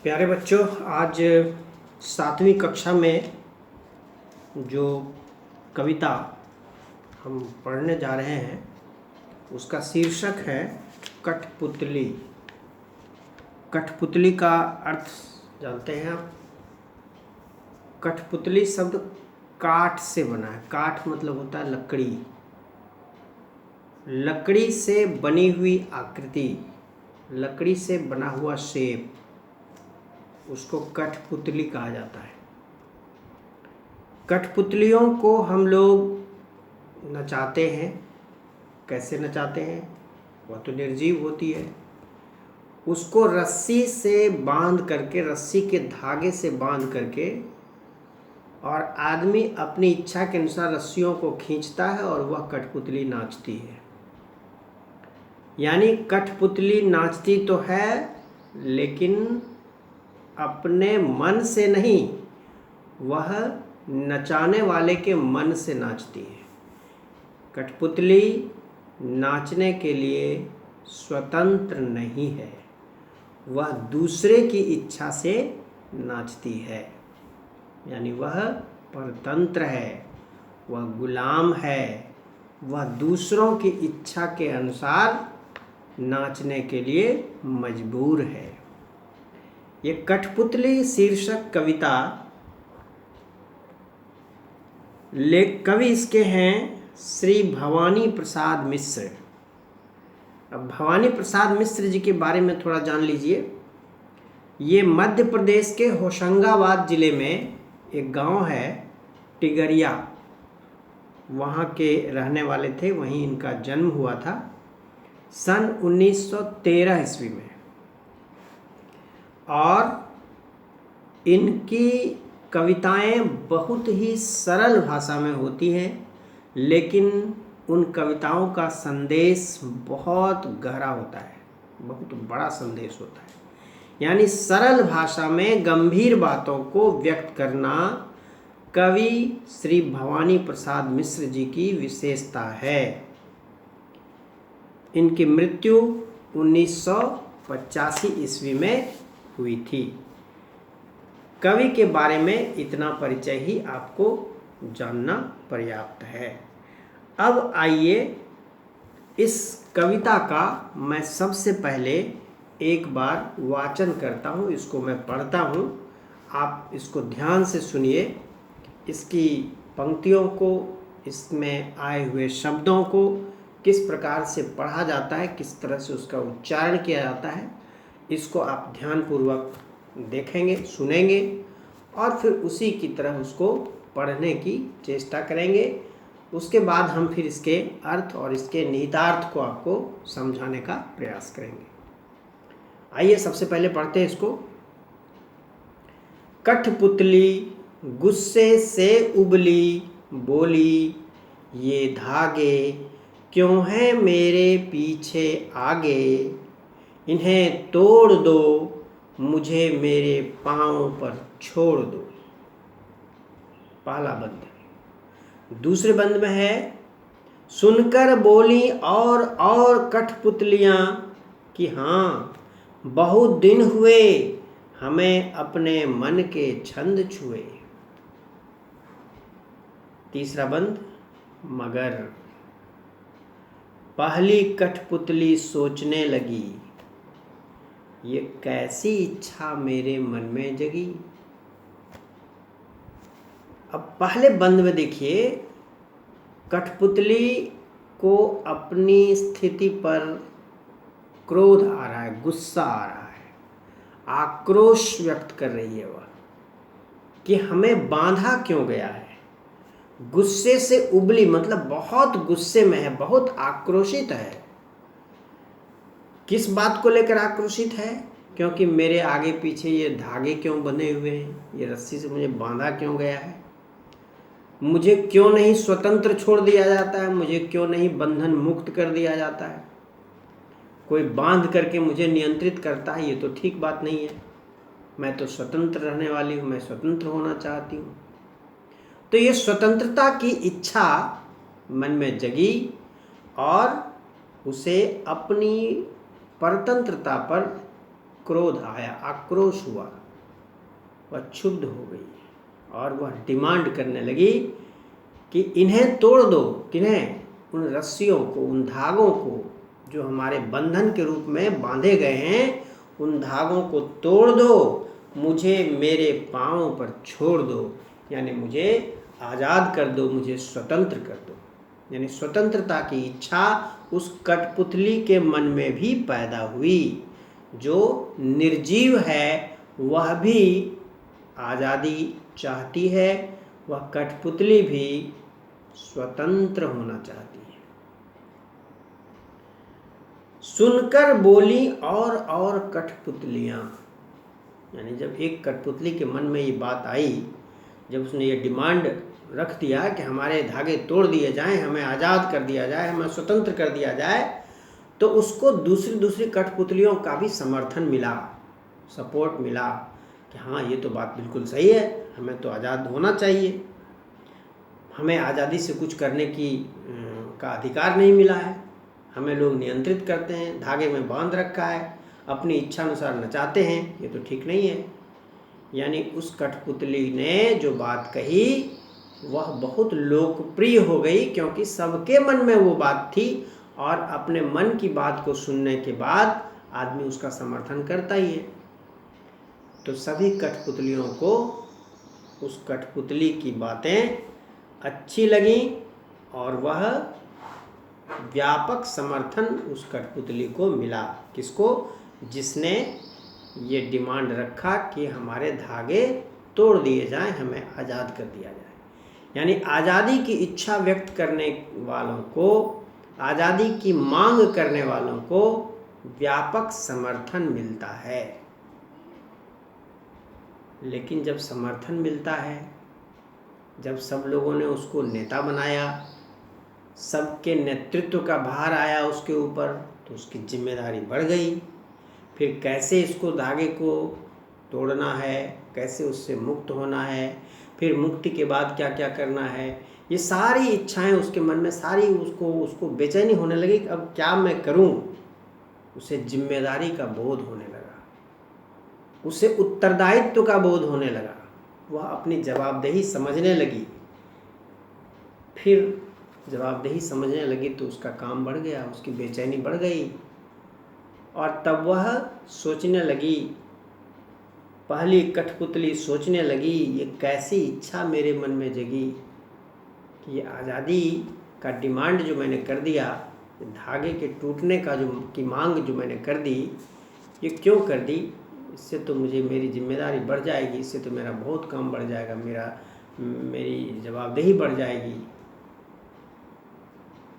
प्यारे बच्चों, आज 7वीं कक्षा में जो कविता हम पढ़ने जा रहे हैं उसका शीर्षक है कठपुतली। कठपुतली का अर्थ जानते हैं आप? कठपुतली शब्द काठ से बना है। काठ मतलब होता है लकड़ी। लकड़ी से बनी हुई आकृति, लकड़ी से बना हुआ शेप, उसको कठपुतली कहा जाता है। कठपुतलियों को हम लोग नचाते हैं। कैसे नचाते हैं? वह तो निर्जीव होती है। उसको रस्सी से बांध करके, रस्सी के धागे से बांध करके, और आदमी अपनी इच्छा के अनुसार रस्सियों को खींचता है और वह कठपुतली नाचती है। यानी कठपुतली नाचती तो है लेकिन अपने मन से नहीं, वह नचाने वाले के मन से नाचती है। कठपुतली नाचने के लिए स्वतंत्र नहीं है, वह दूसरे की इच्छा से नाचती है। यानी वह परतंत्र है, वह गुलाम है, वह दूसरों की इच्छा के अनुसार नाचने के लिए मजबूर है। ये कठपुतली शीर्षक कविता कवि इसके हैं श्री भवानी प्रसाद मिश्र। अब भवानी प्रसाद मिश्र जी के बारे में थोड़ा जान लीजिए। ये मध्य प्रदेश के होशंगाबाद जिले में एक गांव है टिगरिया, वहाँ के रहने वाले थे। वहीं इनका जन्म हुआ था सन 1913 ईस्वी में। और इनकी कविताएं बहुत ही सरल भाषा में होती हैं, लेकिन उन कविताओं का संदेश बहुत गहरा होता है, बहुत बड़ा संदेश होता है। यानी सरल भाषा में गंभीर बातों को व्यक्त करना कवि श्री भवानी प्रसाद मिश्र जी की विशेषता है। इनकी मृत्यु 1985 ईस्वी में हुई थी। कवि के बारे में इतना परिचय ही आपको जानना पर्याप्त है। अब आइए इस कविता का मैं सबसे पहले एक बार वाचन करता हूँ, इसको मैं पढ़ता हूँ। आप इसको ध्यान से सुनिए, इसकी पंक्तियों को, इसमें आए हुए शब्दों को किस प्रकार से पढ़ा जाता है, किस तरह से उसका उच्चारण किया जाता है, इसको आप ध्यानपूर्वक देखेंगे, सुनेंगे और फिर उसी की तरह उसको पढ़ने की चेष्टा करेंगे। उसके बाद हम फिर इसके अर्थ और इसके निहितार्थ को आपको समझाने का प्रयास करेंगे। आइए सबसे पहले पढ़ते हैं इसको। कठपुतली गुस्से से उबली, बोली ये धागे क्यों हैं मेरे पीछे आगे, इन्हें तोड़ दो, मुझे मेरे पाँव पर छोड़ दो। पहला बंद। दूसरे बंद में है सुनकर बोली और कठपुतलियाँ कि हाँ बहुत दिन हुए हमें अपने मन के छंद छुए। तीसरा बंद। मगर पहली कठपुतली सोचने लगी, ये कैसी इच्छा मेरे मन में जगी। अब पहले बंद में देखिए, कठपुतली को अपनी स्थिति पर क्रोध आ रहा है, गुस्सा आ रहा है, आक्रोश व्यक्त कर रही है वह कि हमें बांधा क्यों गया है। गुस्से से उबली मतलब बहुत गुस्से में है, बहुत आक्रोशित है। किस बात को लेकर आक्रोशित है? क्योंकि मेरे आगे पीछे ये धागे क्यों बंधे हुए हैं, ये रस्सी से मुझे बांधा क्यों गया है, मुझे क्यों नहीं स्वतंत्र छोड़ दिया जाता है, मुझे क्यों नहीं बंधन मुक्त कर दिया जाता है, कोई बांध करके मुझे नियंत्रित करता है, ये तो ठीक बात नहीं है। मैं तो स्वतंत्र रहने वाली हूँ, मैं स्वतंत्र होना चाहती हूँ। तो ये स्वतंत्रता की इच्छा मन में जगी और उसे अपनी परतंत्रता पर क्रोध आया, आक्रोश हुआ, वह क्षुब्ध हो गई और वह डिमांड करने लगी कि इन्हें तोड़ दो। किन्हें? उन रस्सियों को, उन धागों को जो हमारे बंधन के रूप में बांधे गए हैं, उन धागों को तोड़ दो, मुझे मेरे पांवों पर छोड़ दो, यानी मुझे आज़ाद कर दो, मुझे स्वतंत्र कर दो। यानी स्वतंत्रता की इच्छा उस कठपुतली के मन में भी पैदा हुई। जो निर्जीव है वह भी आज़ादी चाहती है, वह कठपुतली भी स्वतंत्र होना चाहती है। सुनकर बोली और कठपुतलियाँ, यानी जब एक कठपुतली के मन में ये बात आई, जब उसने ये डिमांड रख दिया कि हमारे धागे तोड़ दिए जाएं, हमें आज़ाद कर दिया जाए, हमें स्वतंत्र कर दिया जाए, तो उसको दूसरी कठपुतलियों का भी समर्थन मिला, सपोर्ट मिला कि हाँ ये तो बात बिल्कुल सही है, हमें तो आज़ाद होना चाहिए, हमें आज़ादी से कुछ करने का अधिकार नहीं मिला है, हमें लोग नियंत्रित करते हैं, धागे में बांध रखा है, अपनी इच्छा अनुसार नचाते हैं, ये तो ठीक नहीं है। यानी उस कठपुतली ने जो बात कही वह बहुत लोकप्रिय हो गई, क्योंकि सबके मन में वो बात थी और अपने मन की बात को सुनने के बाद आदमी उसका समर्थन करता ही है। तो सभी कठपुतलियों को उस कठपुतली की बातें अच्छी लगी और वह व्यापक समर्थन उस कठपुतली को मिला। किसको? जिसने ये डिमांड रखा कि हमारे धागे तोड़ दिए जाएं, हमें आज़ाद कर दिया जाए। यानी आज़ादी की इच्छा व्यक्त करने वालों को, आज़ादी की मांग करने वालों को व्यापक समर्थन मिलता है। लेकिन जब समर्थन मिलता है, जब सब लोगों ने उसको नेता बनाया, सबके नेतृत्व का भार आया उसके ऊपर, तो उसकी जिम्मेदारी बढ़ गई। फिर कैसे इसको धागे को तोड़ना है, कैसे उससे मुक्त होना है, फिर मुक्ति के बाद क्या क्या करना है, ये सारी इच्छाएं उसके मन में सारी उसको बेचैनी होने लगी कि अब क्या मैं करूं। उसे जिम्मेदारी का बोध होने लगा, उसे उत्तरदायित्व का बोध होने लगा, वह अपनी जवाबदेही समझने लगी। फिर जवाबदेही समझने लगी तो उसका काम बढ़ गया, उसकी बेचैनी बढ़ गई और तब वह सोचने लगी, पहली कठपुतली सोचने लगी, ये कैसी इच्छा मेरे मन में जगी कि ये आज़ादी का डिमांड जो मैंने कर दिया, धागे के टूटने का की मांग जो मैंने कर दी, ये क्यों कर दी? इससे तो मुझे मेरी जिम्मेदारी बढ़ जाएगी, इससे तो मेरा बहुत काम बढ़ जाएगा, मेरी जवाबदेही बढ़ जाएगी।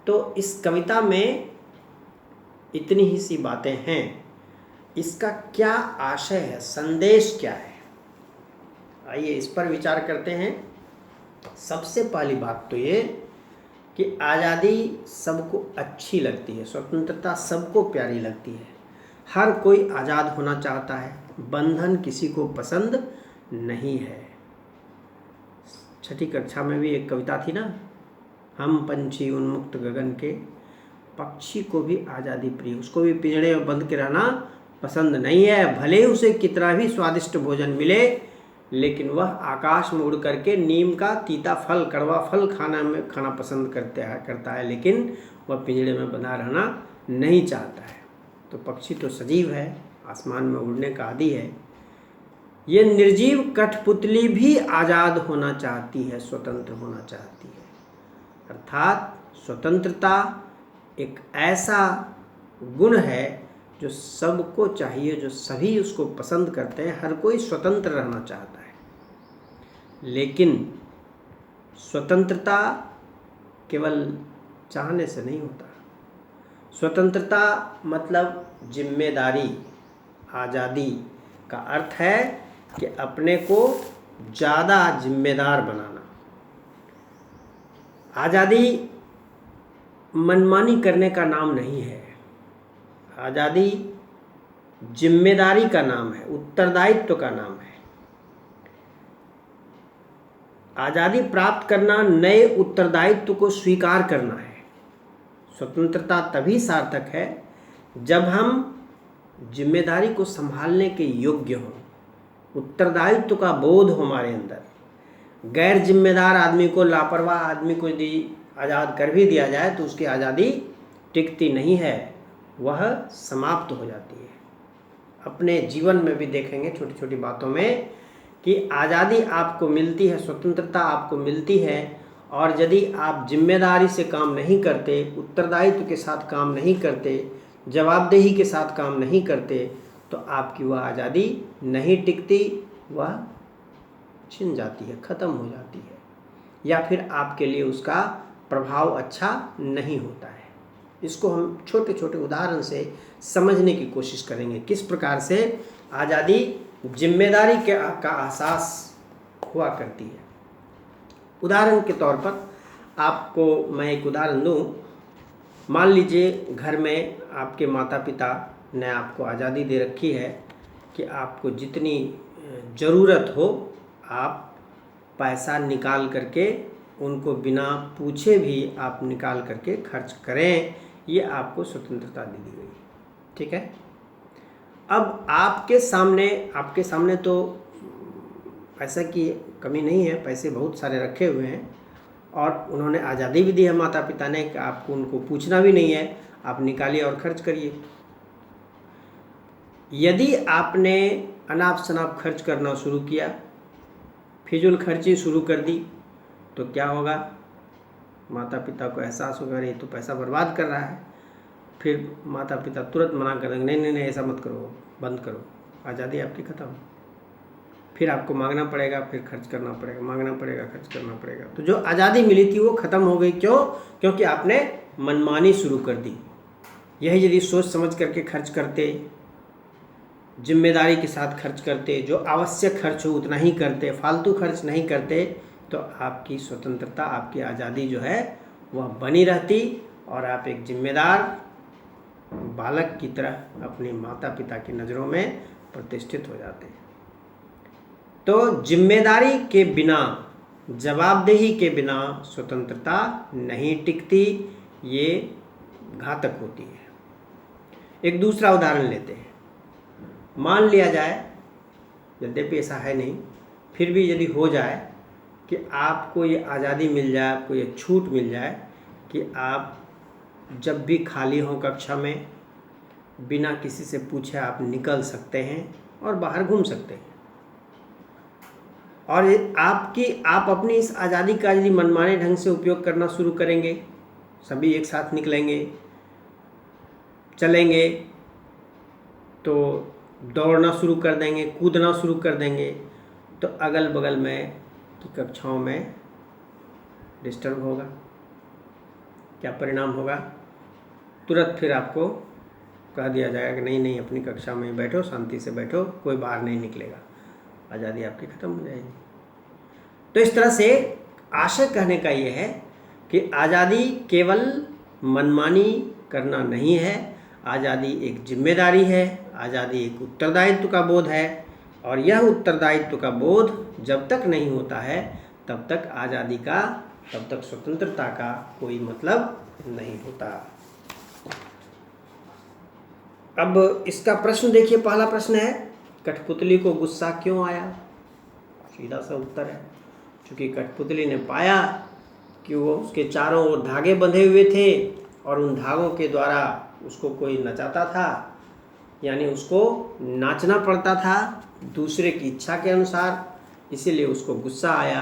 तो इस कविता में इतनी ही सी बातें हैं। इसका क्या आशय है, संदेश क्या है, आइए इस पर विचार करते हैं। सबसे पहली बात तो ये कि आज़ादी सबको अच्छी लगती है, स्वतंत्रता सबको प्यारी लगती है, हर कोई आज़ाद होना चाहता है, बंधन किसी को पसंद नहीं है। छठी कक्षा में भी एक कविता थी ना, हम पंछी उन्मुक्त गगन के, पक्षी को भी आज़ादी प्रिय, उसको भी पिंजड़े में बंद के रहना पसंद नहीं है, भले उसे कितना भी स्वादिष्ट भोजन मिले, लेकिन वह आकाश में उड़ करके नीम का तीता फल, कड़वा फल खाना पसंद करता है, लेकिन वह पिंजड़े में बंधा रहना नहीं चाहता है। तो पक्षी तो सजीव है, आसमान में उड़ने का आदी है। ये निर्जीव कठपुतली भी आज़ाद होना चाहती है, स्वतंत्र होना चाहती है। अर्थात स्वतंत्रता एक ऐसा गुण है जो सबको चाहिए, जो सभी उसको पसंद करते हैं, हर कोई स्वतंत्र रहना चाहता है। लेकिन स्वतंत्रता केवल चाहने से नहीं होता। स्वतंत्रता मतलब जिम्मेदारी। आज़ादी का अर्थ है कि अपने को ज़्यादा जिम्मेदार बनाना। आज़ादी मनमानी करने का नाम नहीं है, आज़ादी जिम्मेदारी का नाम है, उत्तरदायित्व का नाम है। आज़ादी प्राप्त करना नए उत्तरदायित्व को स्वीकार करना है। स्वतंत्रता तभी सार्थक है जब हम जिम्मेदारी को संभालने के योग्य हों, उत्तरदायित्व का बोध हो हमारे अंदर। गैर जिम्मेदार आदमी को, लापरवाह आदमी को यदि आज़ाद कर भी दिया जाए तो उसकी आज़ादी टिकती नहीं है, वह समाप्त हो जाती है। अपने जीवन में भी देखेंगे छोटी छोटी बातों में कि आज़ादी आपको मिलती है, स्वतंत्रता आपको मिलती है, और यदि आप जिम्मेदारी से काम नहीं करते, उत्तरदायित्व के साथ काम नहीं करते, जवाबदेही के साथ काम नहीं करते, तो आपकी वह आज़ादी नहीं टिकती, वह छिन जाती है, ख़त्म हो जाती है, या फिर आपके लिए उसका प्रभाव अच्छा नहीं होता है। इसको हम छोटे छोटे उदाहरण से समझने की कोशिश करेंगे, किस प्रकार से आज़ादी जिम्मेदारी का एहसास हुआ करती है। उदाहरण के तौर पर आपको मैं एक उदाहरण दूं। मान लीजिए घर में आपके माता पिता ने आपको आज़ादी दे रखी है कि आपको जितनी ज़रूरत हो आप पैसा निकाल करके उनको बिना पूछे भी आप निकाल करके खर्च करें, ये आपको स्वतंत्रता दे दी गई, ठीक है। अब आपके सामने तो पैसा की कमी नहीं है, पैसे बहुत सारे रखे हुए हैं, और उन्होंने आज़ादी भी दी है माता पिता ने कि आपको उनको पूछना भी नहीं है, आप निकालिए और खर्च करिए। यदि आपने अनाप शनाप खर्च करना शुरू किया, फिजूल खर्ची शुरू कर दी, तो क्या होगा? माता पिता को एहसास होगा ये तो पैसा बर्बाद कर रहा है। फिर माता पिता तुरंत मना कर देंगे, नहीं नहीं नहीं ऐसा मत करो, बंद करो, आज़ादी आपकी ख़त्म। फिर आपको मांगना पड़ेगा, फिर खर्च करना पड़ेगा, मांगना पड़ेगा, खर्च करना पड़ेगा। तो जो आज़ादी मिली थी वो ख़त्म हो गई। क्यों? क्योंकि आपने मनमानी शुरू कर दी। यही यदि सोच समझ करके खर्च करते, जिम्मेदारी के साथ खर्च करते, जो आवश्यक खर्च हो उतना ही करते, फालतू खर्च नहीं करते, तो आपकी स्वतंत्रता, आपकी आज़ादी जो है वह बनी रहती, और आप एक जिम्मेदार बालक की तरह अपने माता पिता की नज़रों में प्रतिष्ठित हो जाते हैं। तो जिम्मेदारी के बिना, जवाबदेही के बिना स्वतंत्रता नहीं टिकती, ये घातक होती है। एक दूसरा उदाहरण लेते हैं। मान लिया जाए, यद्यपि ऐसा है नहीं, फिर भी यदि हो जाए कि आपको ये आज़ादी मिल जाए, आपको ये छूट मिल जाए कि आप जब भी खाली हों कक्षा में, बिना किसी से पूछे आप निकल सकते हैं और बाहर घूम सकते हैं, और आप अपनी इस आज़ादी का यदि मनमाने ढंग से उपयोग करना शुरू करेंगे, सभी एक साथ निकलेंगे, चलेंगे, तो दौड़ना शुरू कर देंगे, कूदना शुरू कर देंगे, तो अगल बगल में की कक्षाओं में डिस्टर्ब होगा। क्या परिणाम होगा? तुरंत फिर आपको कह दिया जाएगा कि नहीं नहीं अपनी कक्षा में बैठो, शांति से बैठो, कोई बाहर नहीं निकलेगा, आज़ादी आपकी ख़त्म हो जाएगी। तो इस तरह से आशय कहने का ये है कि आज़ादी केवल मनमानी करना नहीं है, आज़ादी एक जिम्मेदारी है, आज़ादी एक उत्तरदायित्व का बोध है, और यह उत्तरदायित्व का बोध जब तक नहीं होता है तब तक आज़ादी का, तब तक स्वतंत्रता का कोई मतलब नहीं होता। अब इसका प्रश्न देखिए, पहला प्रश्न है, कठपुतली को गुस्सा क्यों आया? सीधा सा उत्तर है, क्योंकि कठपुतली ने पाया कि वो उसके चारों ओर धागे बंधे हुए थे और उन धागों के द्वारा उसको कोई नचाता था, यानी उसको नाचना पड़ता था दूसरे की इच्छा के अनुसार। इसीलिए उसको गुस्सा आया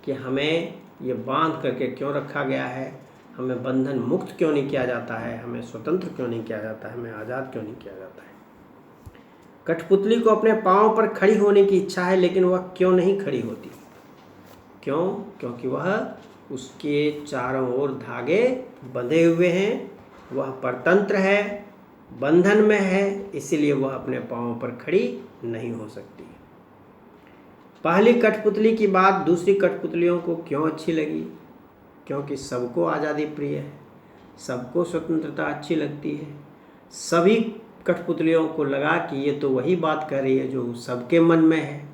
कि हमें ये बांध करके क्यों रखा गया है, हमें बंधन मुक्त क्यों नहीं किया जाता है, हमें स्वतंत्र क्यों नहीं किया जाता है, हमें आज़ाद क्यों नहीं किया जाता है। कठपुतली को अपने पाँव पर खड़ी होने की इच्छा है, लेकिन वह क्यों नहीं खड़ी होती? क्यों? क्योंकि वह, उसके चारों ओर धागे बंधे हुए हैं, वह परतंत्र है, बंधन में है, इसीलिए वह अपने पाँव पर खड़ी नहीं हो सकती। पहली कठपुतली की बात दूसरी कठपुतलियों को क्यों अच्छी लगी? क्योंकि सबको आज़ादी प्रिय है, सबको स्वतंत्रता अच्छी लगती है। सभी कठपुतलियों को लगा कि ये तो वही बात कह रही है जो सबके मन में है,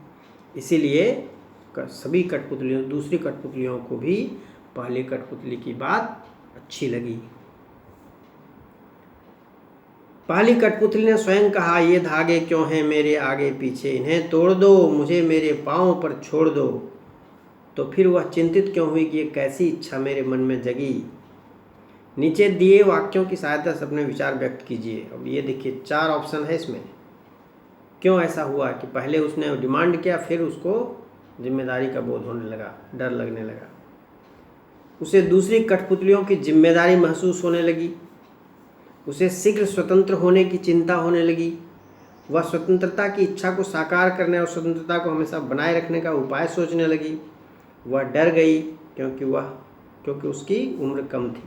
इसीलिए सभी कठपुतलियों, दूसरी कठपुतलियों को भी पहली कठपुतली की बात अच्छी लगी। पहली कठपुतली ने स्वयं कहा, ये धागे क्यों हैं मेरे आगे पीछे, इन्हें तोड़ दो, मुझे मेरे पाँव पर छोड़ दो। तो फिर वह चिंतित क्यों हुई कि ये कैसी इच्छा मेरे मन में जगी। नीचे दिए वाक्यों की सहायता से अपने विचार व्यक्त कीजिए। अब ये देखिए 4 ऑप्शन है इसमें। क्यों ऐसा हुआ कि पहले उसने डिमांड किया, फिर उसको जिम्मेदारी का बोध होने लगा, डर लगने लगा। उसे दूसरी कठपुतलियों की जिम्मेदारी महसूस होने लगी। उसे शीघ्र स्वतंत्र होने की चिंता होने लगी। वह स्वतंत्रता की इच्छा को साकार करने और स्वतंत्रता को हमेशा बनाए रखने का उपाय सोचने लगी। वह डर गई क्योंकि उसकी उम्र कम थी।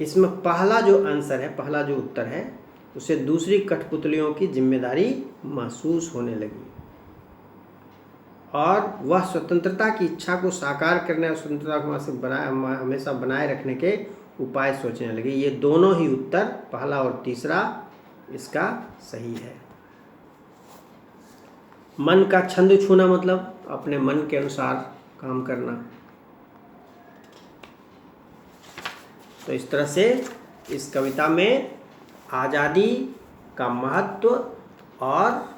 इसमें पहला जो आंसर है, पहला जो उत्तर है, उसे दूसरी कठपुतलियों की जिम्मेदारी महसूस होने लगी और वह स्वतंत्रता की इच्छा को साकार करने और स्वतंत्रता को हमेशा बनाए रखने के उपाय सोचने लगी। ये दोनों ही उत्तर, पहला और तीसरा, इसका सही है। मन का छंद छूना मतलब अपने मन के अनुसार काम करना। तो इस तरह से इस कविता में आज़ादी का महत्व और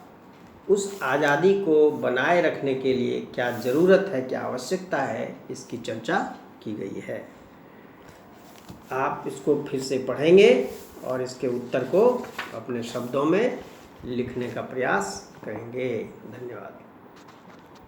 उस आज़ादी को बनाए रखने के लिए क्या ज़रूरत है, क्या आवश्यकता है, इसकी चर्चा की गई है। आप इसको फिर से पढ़ेंगे और इसके उत्तर को अपने शब्दों में लिखने का प्रयास करेंगे। धन्यवाद।